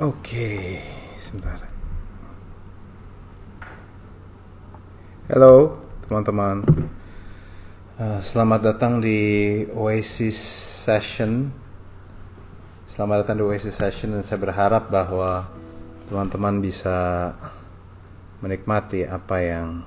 Oke, sebentar. Halo teman-teman, selamat datang di Oasis Session. Selamat datang di Oasis Session, dan saya berharap bahwa teman-teman bisa menikmati apa yang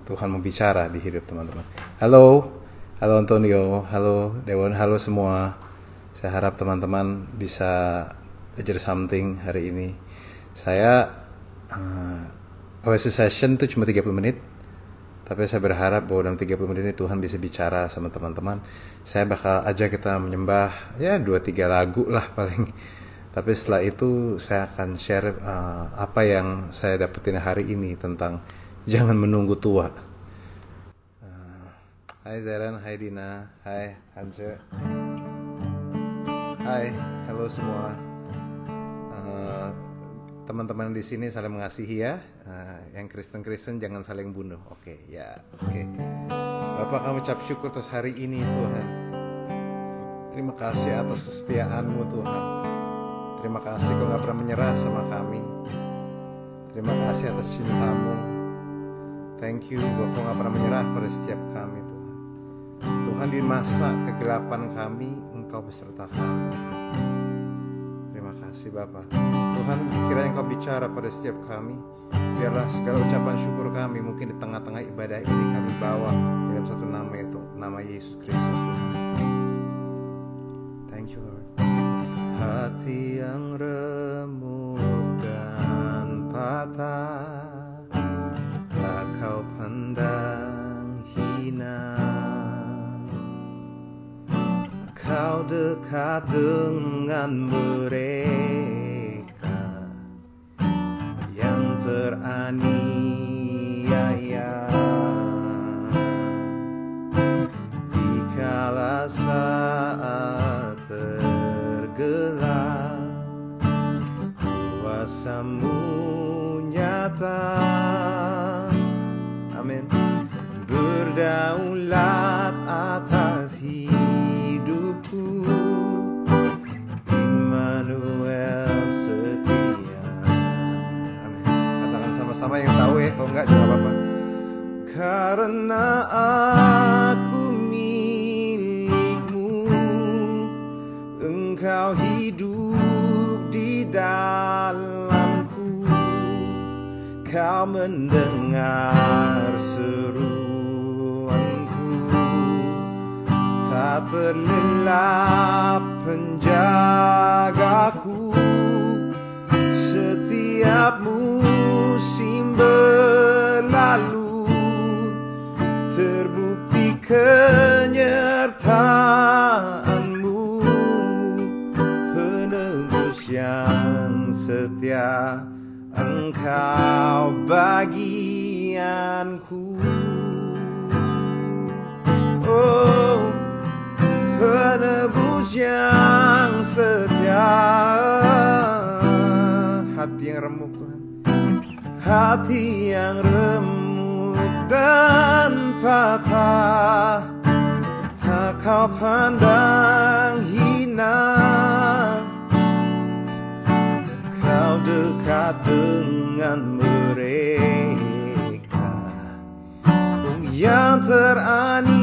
Tuhan mau bicara di hidup teman-teman. Halo Antonio, halo Dewan, halo semua. Saya harap teman-teman bisa belajar something hari ini. Saya Oasis Session itu cuma 30 menit, tapi saya berharap bahwa dalam 30 menit ini Tuhan bisa bicara sama teman-teman. Saya bakal ajak kita menyembah 2-3 lagu lah paling. Tapi setelah itu saya akan share apa yang saya dapetin hari ini tentang jangan menunggu tua. Hai Zeren, hai Dina, hai Hance. Hai, halo semua. Teman-teman di sini saling mengasihi ya. Yang Kristen jangan saling bunuh. Oke. Bapak, kami ucap syukur atas hari ini Tuhan. Terima kasih atas kesetiaan-Mu Tuhan. Terima kasih Kau gak pernah menyerah sama kami. Terima kasih atas cinta-Mu. Thank you bahwa Kau gak pernah menyerah pada setiap kami Tuhan. Tuhan, di masa kegelapan kami Engkau beserta kami. Terima kasih Bapa. Tuhan, kiranya Engkau bicara pada setiap kami. Biarlah segala ucapan syukur kami mungkin di tengah-tengah ibadah ini kami bawa dalam satu nama, yaitu nama Yesus Kristus. Thank you Lord. Hati yang remuk dan patah tak Kau pandang hina. Kau dekat dengan mereka yang teraniaya. Dikala saat tergelap, kuasa-Mu nyata. Amin. Berdaulat atas hidupku, Immanuel setia. Amin. Katakan sama-sama yang tahu ya, kalau enggak juga apa-apa. Karena aku milik-Mu, Engkau hidup di dalamku. Kau mendengar seruanku, tak terlelap penjagaku. Setiap musim berlalu, terbukti kenyertaan-Mu, penebus yang setia. Engkau bagianku. Oh, penebus yang setia. Hati yang remuk Tuhan, hati yang remuk dan patah tak Kau pandang hina. Kau dekat dengan mereka yang teraniaya.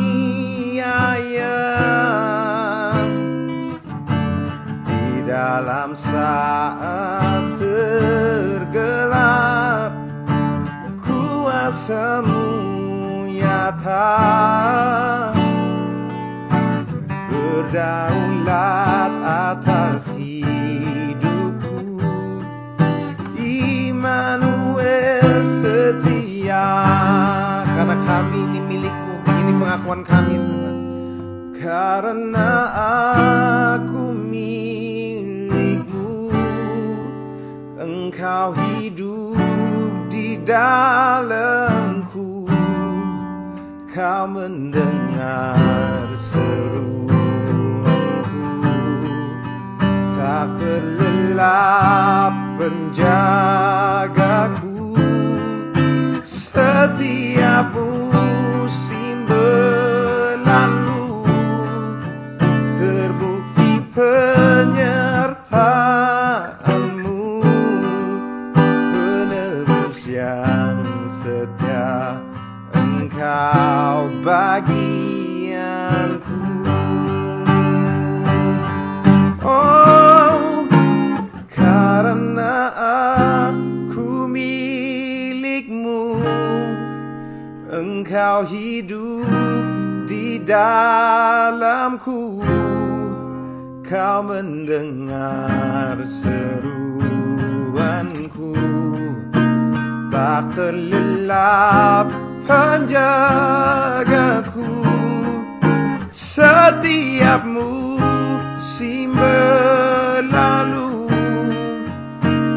Di dalam saat tergelap, kuasa-Mu nyata. Berdaulat atas hidupku, Immanuel setia. Karena kami ini milik-Mu, ini pengakuan kami Tuhan. Karena aku milik-Mu, Engkau hidup di dalamku. Kau mendengar seruanku, tak terlelap penjagaku. Setiap musim berlalu, terbukti penyertaan. Kau mendengar seruanku, tak terlelap penjagaku. Setiap musim berlalu,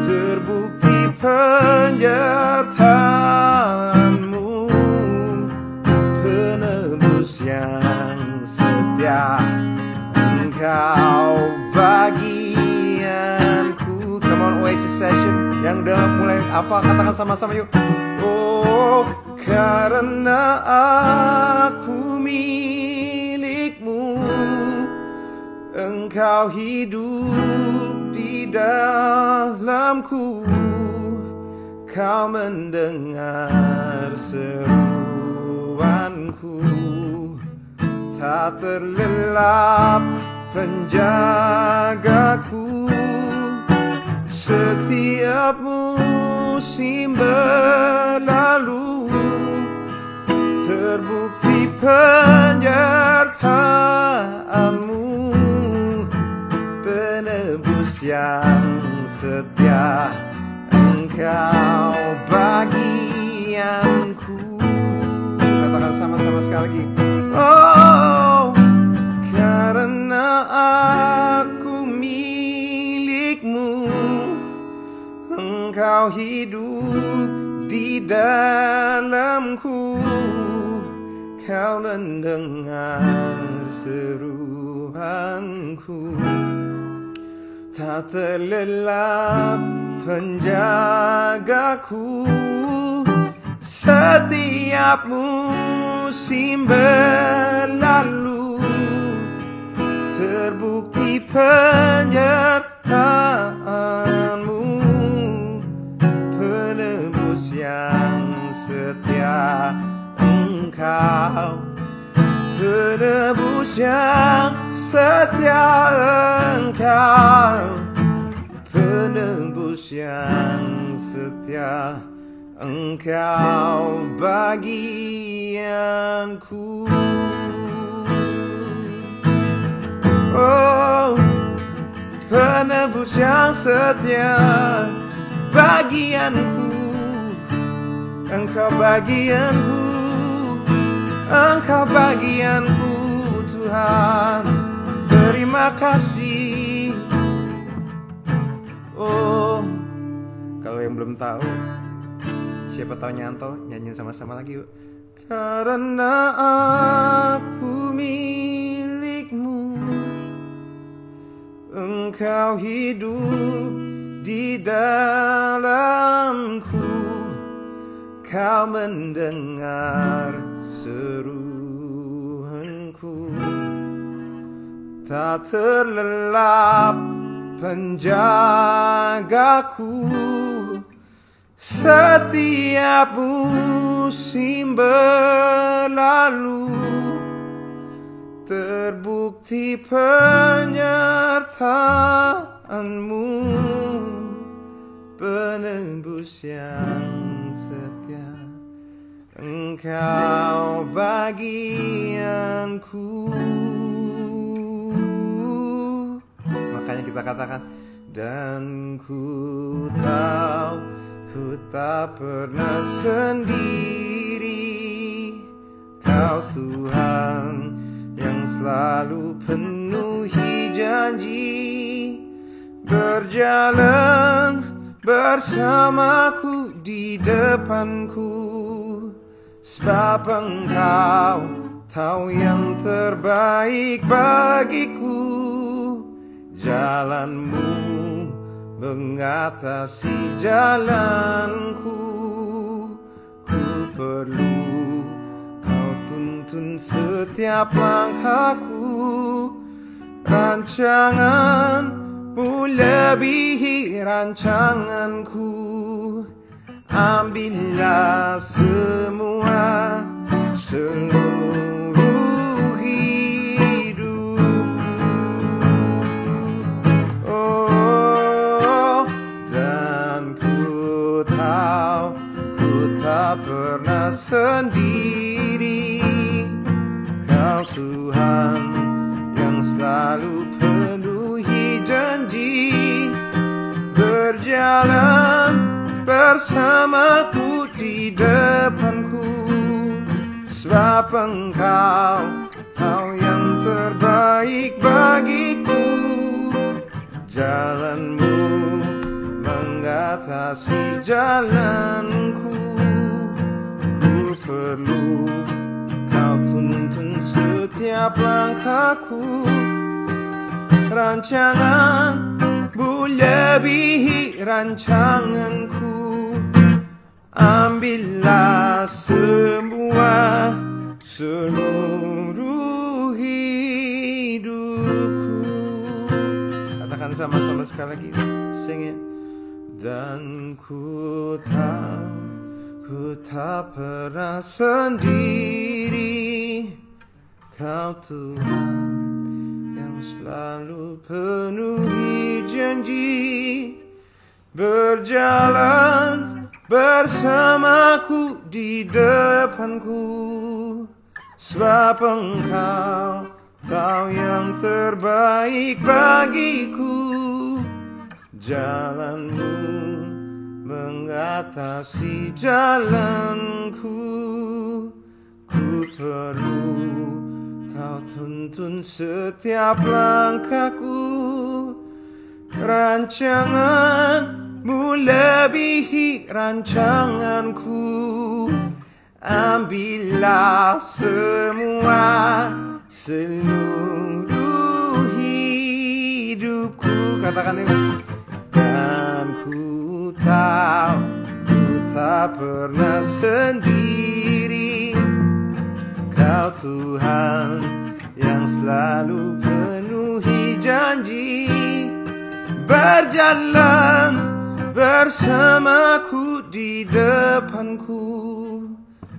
terbukti penyertaanmu, penebus yang setia. Engkau bagianku. Come on, Oasis Session. Yang udah mulai hafal, katakan sama-sama yuk. Oh, karena aku milikmu, Engkau hidup di dalamku. Kau mendengar seruanku, tak terlelap penjagaku. Setiap musim berlalu, terbukti penyertaanmu, penebus yang setia. Engkau bagianku. Katakan sama-sama sekali lagi. Oh, karena aku milikmu, Engkau hidup di dalamku. Kau mendengar seruanku, tak terlelap penjagaku. Setiap musim berlalu, terbukti penyertaanmu, penebus yang setia. Engkau penebus yang setia. Engkau penebus yang setia. Engkau bagianku. Oh, penebus yang setia, bagianku. Engkau bagianku, Engkau bagianku, Tuhan. Terima kasih. Oh, kalau yang belum tahu, siapa tahu nyantol, nyanyiin sama-sama lagi yuk. Karena aku milikmu, Engkau hidup di dalamku. Kau mendengar seruanku, tak terlelap penjagaku. Setiap musim berlalu, terbukti penyertaanmu, penebus yang setia. Engkau bagianku. Makanya kita katakan, dan ku tahu ku tak pernah sendiri. Kau Tuhan yang selalu penuhi janji, berjalan bersamaku di depanku. Sebab Engkau tahu yang terbaik bagiku. Jalanmu mengatasi jalanku. Ku perlu Kau tuntun setiap langkahku. Rancanganmu lebihi rancanganku. Ambillah semua, seluruh hidupku. Oh, dan ku tahu ku tak pernah sendiri. Kau Tuhan yang selalu penuhi bersamaku di depanku, sebab Engkau tahu yang terbaik bagiku. Jalanmu mengatasi jalanku, ku perlu Kau tuntun setiap langkahku. Rancanganmu lebihi rancanganku, ambillah semua seluruh hidupku. Katakan sama-sama sekali lagi, sing it. Dan ku tak pernah sendiri, Kau Tuhan yang selalu penuhi janji, berjalan bersamaku di depanku, sebab Engkau tahu yang terbaik bagiku. Jalanmu mengatasi jalanku, ku perlu Kau tuntun setiap langkahku. Rancanganmu lebihi rancanganku, ambillah semua seluruh hidupku. Katakan ini. Dan ku tak pernah sendiri, Kau Tuhan yang selalu penuhi janji, berjalan bersamaku di depanku,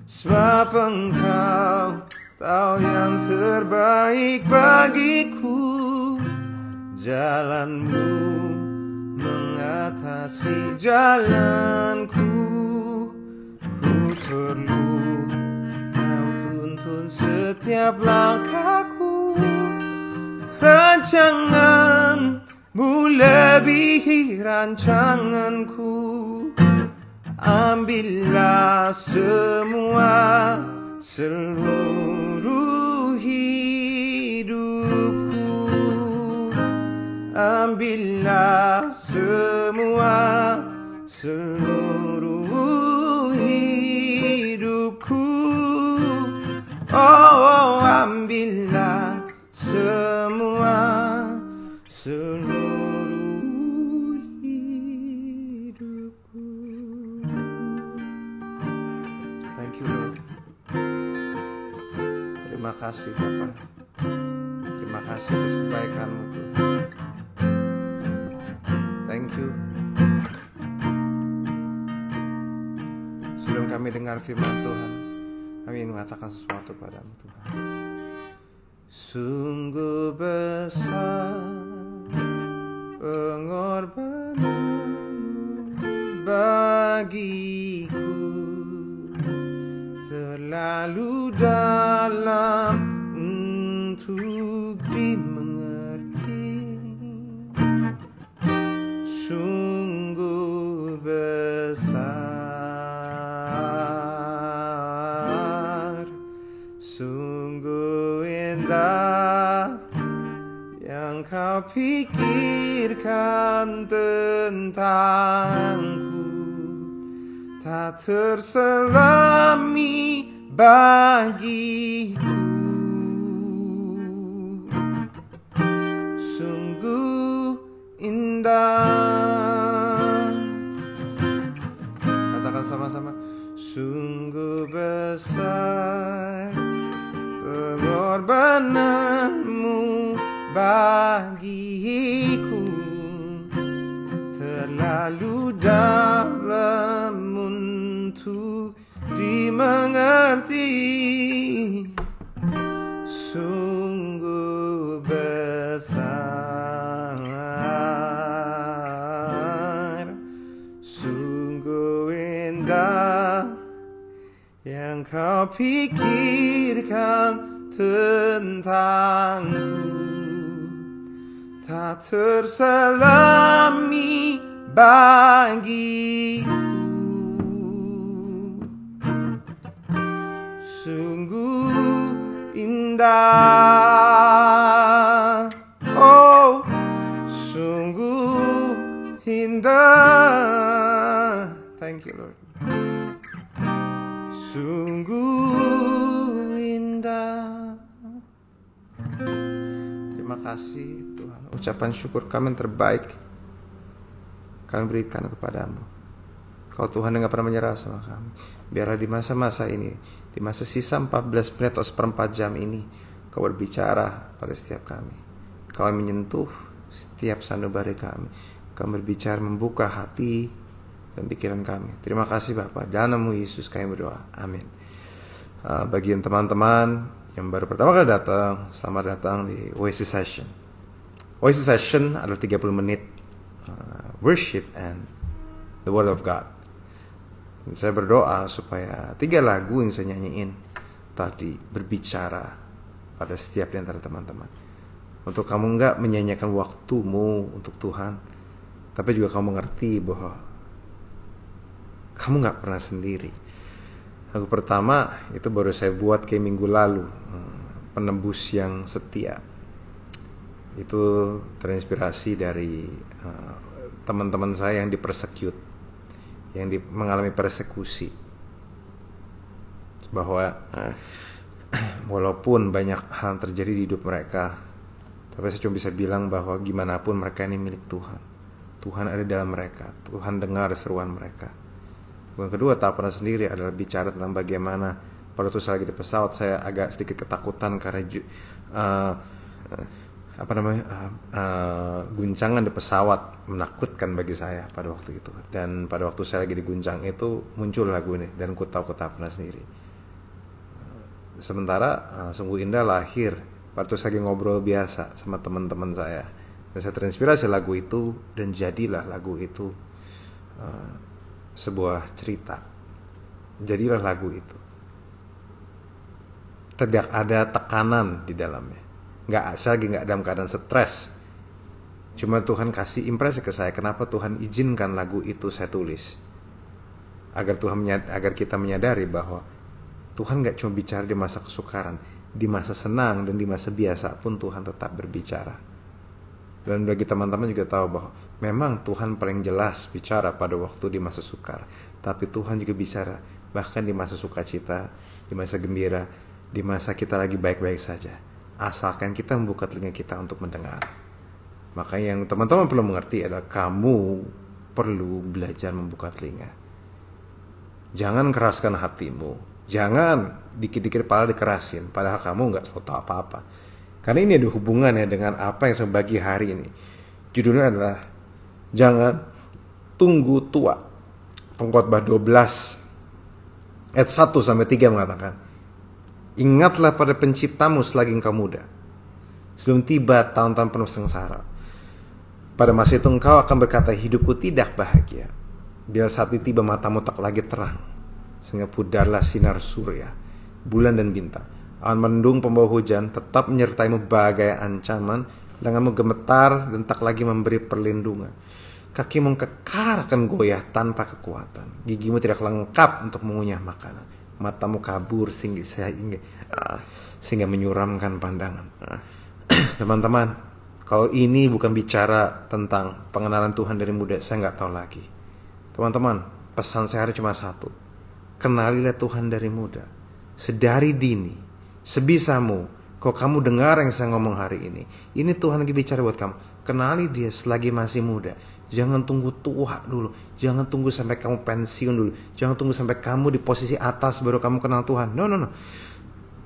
sebab Engkau tahu yang terbaik bagiku. Jalanmu mengatasi jalanku, ku perlu Kau tuntun setiap langkahku. Rancanganmu lebihi rancanganku, ambillah semua seluruh hidupku, ambillah semua seluruh hidupku. Oh, ambillah semua seluruh hidupku. Thank you Lord. Terima kasih Bapa. Terima kasih atas kebaikan-Mu Tuhan. Thank you. Sebelum kami dengar firman Tuhan, kami ingin mengatakan sesuatu padamu Tuhan. Sungguh besar pengorbananmu bagiku, terlalu dalam untuk dimengerti. Sungguh besar, sungguh indah yang Kau pikirkan tentangku, tak terselami bagiku. Sungguh indah. Katakan sama-sama. Sungguh besar pengorbananmu bagiku, terlalu dalam untuk dimengerti. Sungguh besar, sungguh indah yang Kau pikirkan tentangku, tak terselami bagiku. indah, oh sungguh indah. Thank you Lord. Sungguh indah. Terima kasih Tuhan. Ucapan syukur kami yang terbaik kami berikan kepadamu. Kau Tuhan yang gak pernah menyerah sama kami. Biarlah di masa-masa ini, di masa sisa 14 menit atau seperempat jam ini, Kau berbicara pada setiap kami. Kau menyentuh setiap sanubari kami. Kau berbicara membuka hati dan pikiran kami. Terima kasih Bapa. Dalam nama Yesus kami berdoa. Amin. Bagi teman-teman yang baru pertama kali datang, selamat datang di Oasis Session. Oasis Session adalah 30 menit worship and the Word of God. Dan saya berdoa supaya 3 lagu yang saya nyanyiin tadi berbicara pada setiap di antara teman-teman. Untuk kamu enggak menyanyikan waktumu untuk Tuhan, tapi juga kamu mengerti bahwa kamu enggak pernah sendiri. Lagu pertama itu baru saya buat kayak minggu lalu, Penembus yang Setia. Itu terinspirasi dari teman-teman saya yang dipersecute, yang mengalami persekusi, bahwa walaupun banyak hal terjadi di hidup mereka, tapi saya cuma bisa bilang bahwa gimana pun mereka ini milik Tuhan. Tuhan ada dalam mereka. Tuhan dengar seruan mereka. Yang kedua, tak pernah sendiri adalah bicara tentang bagaimana pada waktu saya lagi di pesawat saya agak sedikit ketakutan karena guncangan di pesawat menakutkan bagi saya pada waktu itu. Dan pada waktu saya lagi diguncang itu muncul lagu ini, dan ku tahu ku tak pernah sendiri. Sementara Sungguh Indah lahir pada waktu saya lagi ngobrol biasa sama teman-teman saya, dan saya terinspirasi lagu itu, dan jadilah lagu itu sebuah cerita. Jadilah lagu itu tidak ada tekanan di dalamnya. Saya lagi nggak dalam keadaan stres. Cuma Tuhan kasih impresi ke saya. Kenapa Tuhan izinkan lagu itu saya tulis? Agar kita menyadari bahwa Tuhan nggak cuma bicara di masa kesukaran, di masa senang dan di masa biasa pun Tuhan tetap berbicara. Dan bagi teman-teman juga tahu bahwa memang Tuhan paling jelas bicara pada waktu di masa sukar, tapi Tuhan juga bicara bahkan di masa sukacita, di masa gembira, di masa kita lagi baik-baik saja, asalkan kita membuka telinga kita untuk mendengar. Maka yang teman-teman perlu mengerti adalah kamu perlu belajar membuka telinga. Jangan keraskan hatimu. Jangan dikit-dikit kepala dikerasin, padahal kamu gak tahu apa-apa. Karena ini ada hubungannya dengan apa yang saya bagi hari ini. Judulnya adalah Jangan Tunggu Tua. Pengkhotbah 12 ayat 1-3 mengatakan, ingatlah pada penciptamu selagi engkau muda, sebelum tiba tahun-tahun penuh sengsara. Pada masa itu engkau akan berkata, hidupku tidak bahagia. Bila saat itu tiba matamu tak lagi terang, sehingga pudarlah sinar surya, bulan dan bintang. Awan mendung pembawa hujan tetap menyertaimu bagai ancaman. Lenganmu gemetar dan tak lagi memberi perlindungan. Kakimu kekar akan goyah tanpa kekuatan. Gigimu tidak lengkap untuk mengunyah makanan. Matamu kabur sehingga menyuramkan pandangan. Teman-teman, kalau ini bukan bicara tentang pengenalan Tuhan dari muda, saya nggak tahu lagi. Teman-teman, pesan saya hari cuma satu. Kenalilah Tuhan dari muda. Sedari dini, sebisamu. Kalau kamu dengar yang saya ngomong hari ini Tuhan lagi bicara buat kamu. Kenali dia selagi masih muda. Jangan tunggu tua dulu. Jangan tunggu sampai kamu pensiun dulu. Jangan tunggu sampai kamu di posisi atas baru kamu kenal Tuhan. No.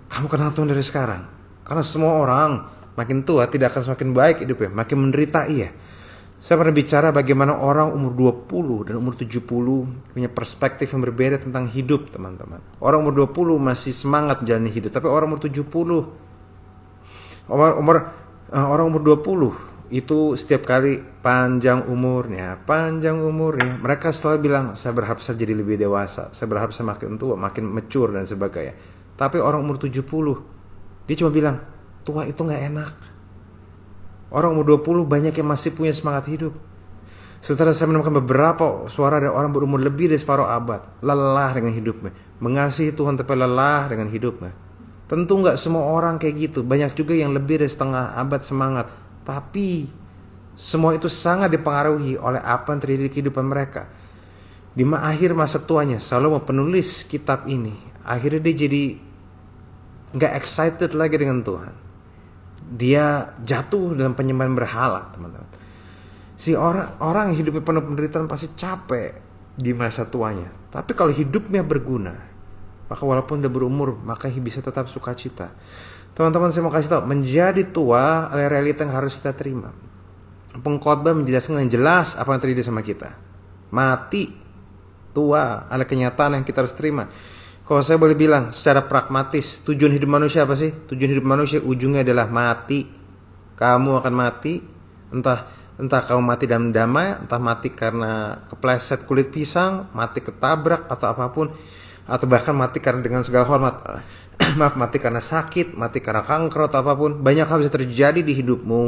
Kamu kenal Tuhan dari sekarang. Karena semua orang makin tua tidak akan semakin baik hidupnya, makin menderita iya. Saya pernah bicara bagaimana orang umur 20 dan umur 70 punya perspektif yang berbeda tentang hidup, teman-teman. Orang umur 20 masih semangat menjalani hidup, tapi orang umur 70, orang umur 20 itu setiap kali panjang umurnya, mereka selalu bilang, saya berharap saya jadi lebih dewasa, saya berharap saya makin tua, makin mature dan sebagainya. Tapi orang umur 70, dia cuma bilang, tua itu gak enak. Orang umur 20 banyak yang masih punya semangat hidup. Setelah saya menemukan beberapa suara dari orang berumur lebih dari separuh abad, lelah dengan hidupnya, mengasihi Tuhan tapi lelah dengan hidupnya. Tentu nggak semua orang kayak gitu. Banyak juga yang lebih dari setengah abad semangat. Tapi semua itu sangat dipengaruhi oleh apa yang terjadi di kehidupan mereka. Di akhir masa tuanya, Salomo penulis kitab ini, akhirnya dia jadi nggak excited lagi dengan Tuhan. Dia jatuh dalam penyembahan berhala, teman-teman. Si orang yang hidupnya penuh penderitaan pasti capek di masa tuanya. Tapi kalau hidupnya berguna, maka walaupun udah berumur, maka bisa tetap sukacita. Teman-teman, saya mau kasih tahu, menjadi tua adalah realita yang harus kita terima. Pengkhotbah menjelaskan dengan jelas apa yang terjadi sama kita. Mati, tua, ada kenyataan yang kita harus terima. Kalau saya boleh bilang secara pragmatis, tujuan hidup manusia apa sih? Tujuan hidup manusia ujungnya adalah mati. Kamu akan mati, entah kamu mati dalam damai, entah mati karena kepleset kulit pisang, mati ketabrak atau apapun, atau bahkan mati karena dengan segala hormat. Maaf, mati karena sakit, mati karena kanker atau apapun. Banyak hal bisa terjadi di hidupmu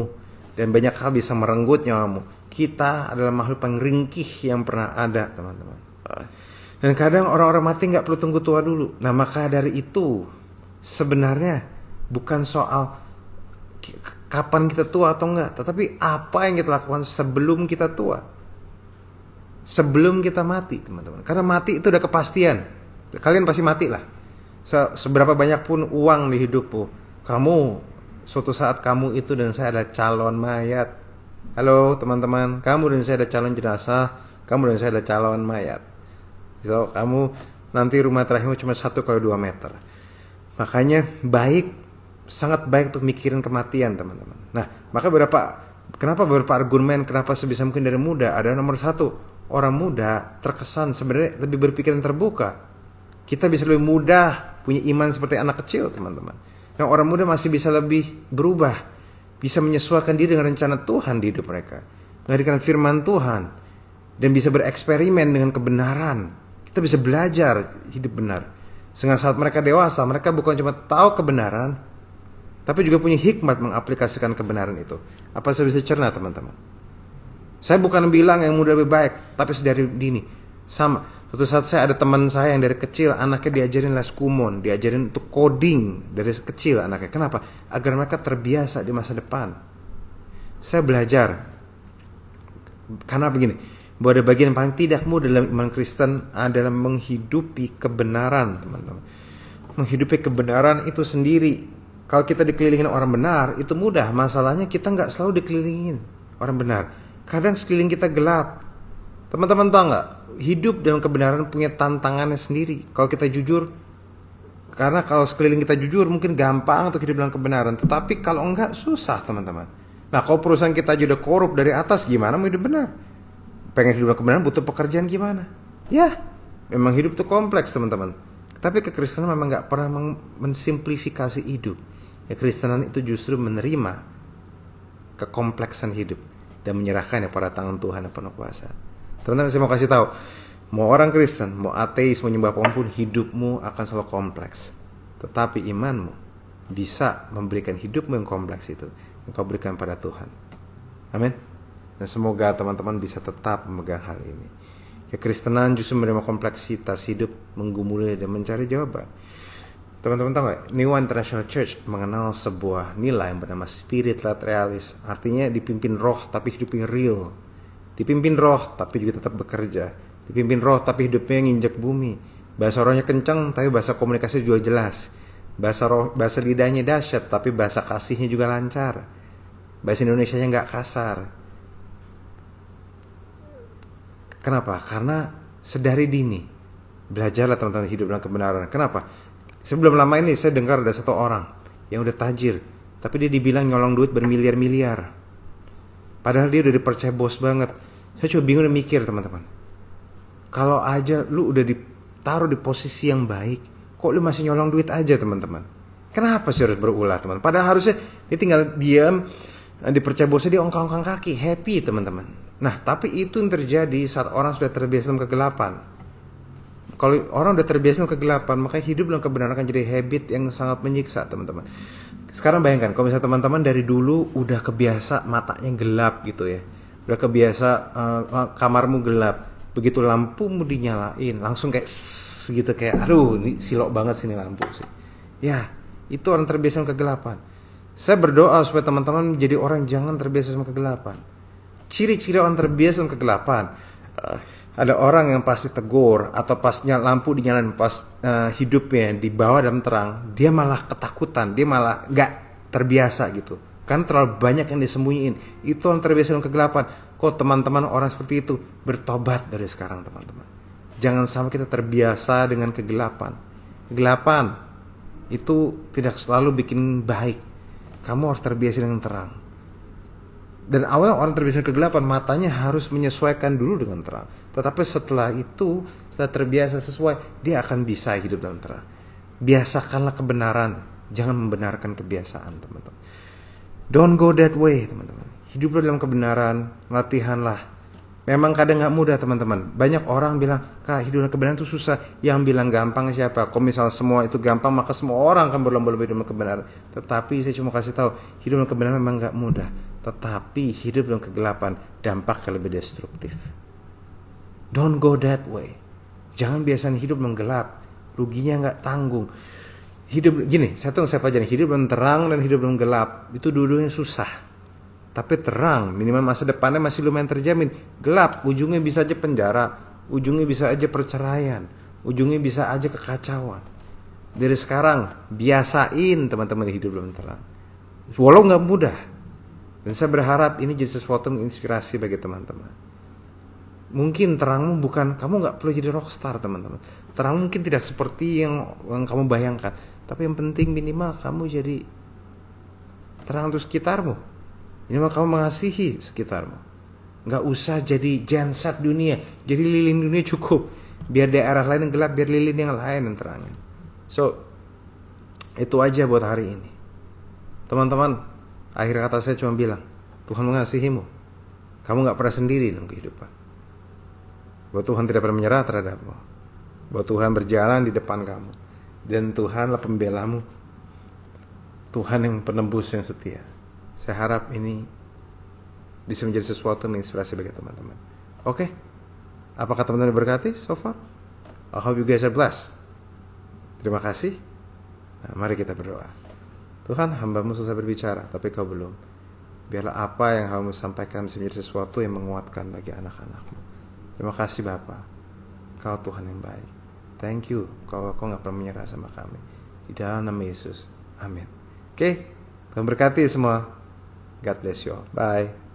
dan banyak hal bisa merenggut nyawamu. Kita adalah makhluk paling ringkih yang pernah ada, teman-teman. Dan kadang orang-orang mati nggak perlu tunggu tua dulu. Nah, maka dari itu sebenarnya bukan soal kapan kita tua atau enggak, tetapi apa yang kita lakukan sebelum kita tua, sebelum kita mati, teman-teman. Karena mati itu udah kepastian. Kalian pasti mati lah. Seberapa banyak pun uang di hidupmu, suatu saat kamu itu dan saya adalah calon mayat. Halo teman-teman, kamu dan saya ada calon jenazah, kamu dan saya ada calon mayat. So, kamu nanti rumah terakhirmu cuma 1x2 meter. Makanya sangat baik untuk mikirin kematian, teman-teman. Nah, maka kenapa beberapa argumen kenapa sebisa mungkin dari muda? Ada nomor satu, orang muda terkesan sebenarnya lebih berpikiran terbuka. Kita bisa lebih mudah punya iman seperti anak kecil, teman-teman. Nah, orang muda masih bisa lebih berubah, bisa menyesuaikan diri dengan rencana Tuhan di hidup mereka, menghadirkan firman Tuhan, dan bisa bereksperimen dengan kebenaran. Kita bisa belajar hidup benar. Sehingga saat mereka dewasa, mereka bukan cuma tahu kebenaran, tapi juga punya hikmat mengaplikasikan kebenaran itu. Apa saya bisa cerna, teman-teman? Saya bukan bilang yang muda lebih baik, tapi sedari dini. Sama, suatu saat saya ada teman saya yang dari kecil anaknya diajarin les kumon, diajarin untuk coding dari kecil anaknya. Kenapa? Agar mereka terbiasa di masa depan. Saya belajar karena begini, bahwa ada bagian paling tidak mudah dalam iman Kristen adalah menghidupi kebenaran, teman-teman. Menghidupi kebenaran itu sendiri. Kalau kita dikelilingin orang benar, itu mudah. Masalahnya kita nggak selalu dikelilingin orang benar. Kadang sekeliling kita gelap. Teman-teman tahu nggak? Hidup dalam kebenaran punya tantangannya sendiri. Kalau kita jujur, karena kalau sekeliling kita jujur mungkin gampang untuk hidup dalam kebenaran. Tetapi kalau enggak, susah, teman-teman. Nah, kalau perusahaan kita aja udah korup dari atas, gimana mau hidup benar? Pengen hidup dalam kebenaran butuh pekerjaan gimana? Ya, memang hidup itu kompleks, teman-teman. Tapi kekristenan memang nggak pernah mensimplifikasi hidup. Ya, Kristenan itu justru menerima kekompleksan hidup dan menyerahkannya pada tangan Tuhan yang penuh kuasa. Teman-teman, saya mau kasih tahu, mau orang Kristen, mau ateis, mau nyembah apapun, hidupmu akan selalu kompleks. Tetapi imanmu bisa memberikan hidupmu yang kompleks itu, yang kau berikan pada Tuhan. Amin. Dan semoga teman-teman bisa tetap memegang hal ini. Kekristenan justru menerima kompleksitas hidup, menggumuli dan mencari jawaban. Teman-teman tahu nggak? New International Church mengenal sebuah nilai yang bernama spirit-led realis. Artinya dipimpin roh tapi hidupnya real. Dipimpin roh tapi juga tetap bekerja. Dipimpin roh tapi hidupnya nginjak bumi. Bahasa rohnya kencang tapi bahasa komunikasi juga jelas. Bahasa lidahnya dahsyat tapi bahasa kasihnya juga lancar. Bahasa Indonesianya nggak kasar. Kenapa? Karena sedari dini belajarlah teman-teman hidup dalam kebenaran. Kenapa? Sebelum lama ini saya dengar ada satu orang yang udah tajir, tapi dia dibilang nyolong duit bermiliar-miliar. Padahal dia udah dipercaya bos banget. Saya cuma bingung dan mikir, teman-teman. Kalau aja lu udah ditaruh di posisi yang baik, kok lu masih nyolong duit aja, teman-teman? Kenapa sih harus berulah, teman? Padahal harusnya dia tinggal diam, dipercaya bosnya, dia ongkang-ongkang kaki, happy, teman-teman. Nah, tapi itu yang terjadi saat orang sudah terbiasa dalam kegelapan. Kalau orang udah terbiasa dalam kegelapan, maka hidup dalam kebenaran akan jadi habit yang sangat menyiksa, teman-teman. Sekarang bayangkan, kalau misalnya teman-teman dari dulu udah kebiasa matanya gelap gitu ya. Udah kebiasa kamarmu gelap. Begitu lampumu dinyalain, langsung kayak gitu, kayak aduh ini silok banget sini lampu sih. Ya, Itu orang terbiasa dengan kegelapan. Saya berdoa supaya teman-teman menjadi orang jangan terbiasa sama kegelapan. Ciri-ciri orang terbiasa dengan kegelapan. Ada orang yang pasti tegur atau pas lampu dinyalain, pas hidupnya dibawa dalam terang, dia malah ketakutan, dia malah gak terbiasa gitu. Kan terlalu banyak yang disembunyiin. Itu orang terbiasa dengan kegelapan. Kok teman-teman orang seperti itu bertobat dari sekarang teman-teman. Jangan sampai kita terbiasa dengan kegelapan. Kegelapan itu tidak selalu bikin baik. Kamu harus terbiasa dengan terang. Dan awalnya orang terbiasa kegelapan, matanya harus menyesuaikan dulu dengan terang. Tetapi setelah itu, setelah terbiasa sesuai, dia akan bisa hidup dalam terang. Biasakanlah kebenaran, jangan membenarkan kebiasaan, teman-teman. Don't go that way, teman-teman. Hiduplah dalam kebenaran, latihanlah. Memang kadang gak mudah, teman-teman. Banyak orang bilang, Kak, hidup dalam kebenaran itu susah. Yang bilang gampang siapa? Kalau misalnya semua itu gampang, maka semua orang akan berlomba-lomba hidup dalam kebenaran. Tetapi saya cuma kasih tahu, hidup dalam kebenaran memang gak mudah. Tetapi hidup dalam kegelapan dampaknya lebih destruktif. Don't go that way. Jangan biasain hidup menggelap, ruginya gak tanggung. Hidup gini, saya pelajari, hidup dalam terang dan hidup dalam gelap itu dua-duanya susah. Tapi terang, minimal masa depannya masih lumayan terjamin. Gelap, ujungnya bisa aja penjara, ujungnya bisa aja perceraian, ujungnya bisa aja kekacauan. Dari sekarang, biasain teman-teman hidup dalam terang. Walau gak mudah. Dan saya berharap ini jadi sesuatu menginspirasi bagi teman-teman. Mungkin terangmu bukan, kamu gak perlu jadi rockstar teman-teman. Terang mungkin tidak seperti yang kamu bayangkan. Tapi yang penting minimal kamu jadi terang untuk sekitarmu. Minimal kamu mengasihi sekitarmu. Gak usah jadi genset dunia, jadi lilin dunia cukup. Biar daerah lain yang gelap, biar lilin yang lain yang terangin. So, itu aja buat hari ini. Teman-teman, akhir kata saya cuma bilang, Tuhan mengasihimu. Kamu gak pernah sendiri dalam kehidupan. Bahwa Tuhan tidak pernah menyerah terhadapmu. Bahwa Tuhan berjalan di depan kamu. Dan Tuhanlah pembelamu. Tuhan yang penebus yang setia. Saya harap ini bisa menjadi sesuatu yang menginspirasi bagi teman-teman. Oke? Apakah teman-teman diberkati so far? I hope you guys are blessed. Terima kasih. Nah, mari kita berdoa. Tuhan, hamba-Mu selesai berbicara, tapi Kau belum. Biarlah apa yang Kau sampaikan bisa menjadi sesuatu yang menguatkan bagi anak-anak-Mu. Terima kasih Bapa. Kau Tuhan yang baik. Thank you. Kau gak pernah menyerah sama kami. Di dalam nama Yesus. Amin. Oke? Tuhan berkati semua. God bless you all. Bye.